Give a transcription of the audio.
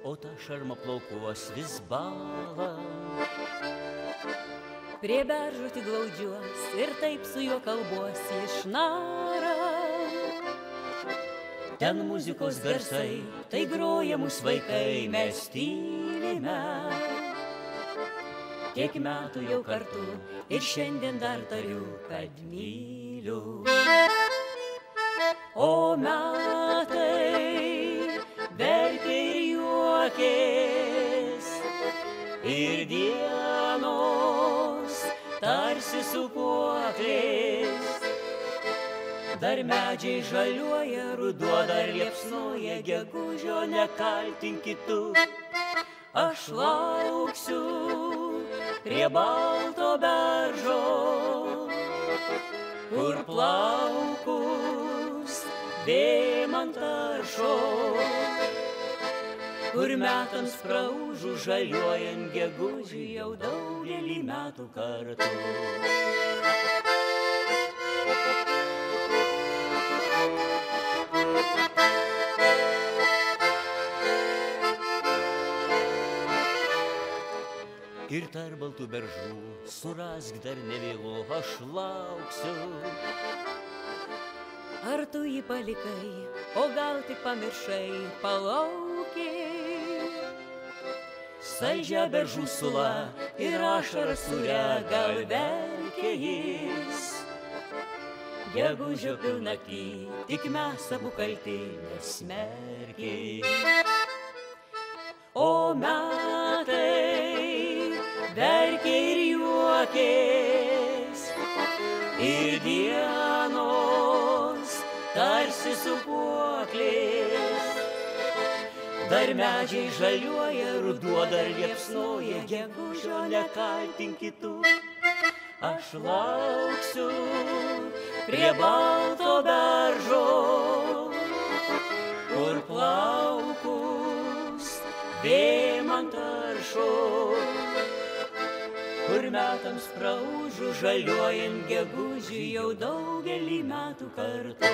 o ta šarma plaukuos vis bala. Prie beržo tik glaudžiuos ir taip su juo kalbuosi išnara. Ten muzikos garsai, tai groja mūsų vaikai, mes tylime. Kiek metų jau kartu ir šiandien dar tariu, kad myliu. O metai verkia ir juokės, ir dienos tarsi sūpuoklės. Dar medžiai žaliuoja, ruduo dar liepsnoja, gegužio nekaltinkit tu. Aš lauksiu prie balto beržo, kur plaukus dėmantaršo, kur metams praūžų žaliuojant gegužį jau daugelį metų kartu. Ir tarp baltų beržų surask dar nevėlu, aš lauksiu. Ar tu jį palikai, o gal tik pamiršai, palaukė. Saldžia beržų sula ir ašaras surę, gal verkia jis. Gegužio pilnaktį tik mes abu kalti nesmerkiai. O metai verkia ir juokės, ir dienos tarsi sūpuoklės. Dar medžiai žaliuoja, ruduo dar liepsnoja, gegužio nekaltinkit tu. Aš lauksiu prie balto beržo, kur plaukus dėmantaršo, kur metams praūžų žaliuojant gegužį jau daugelį metų kartu.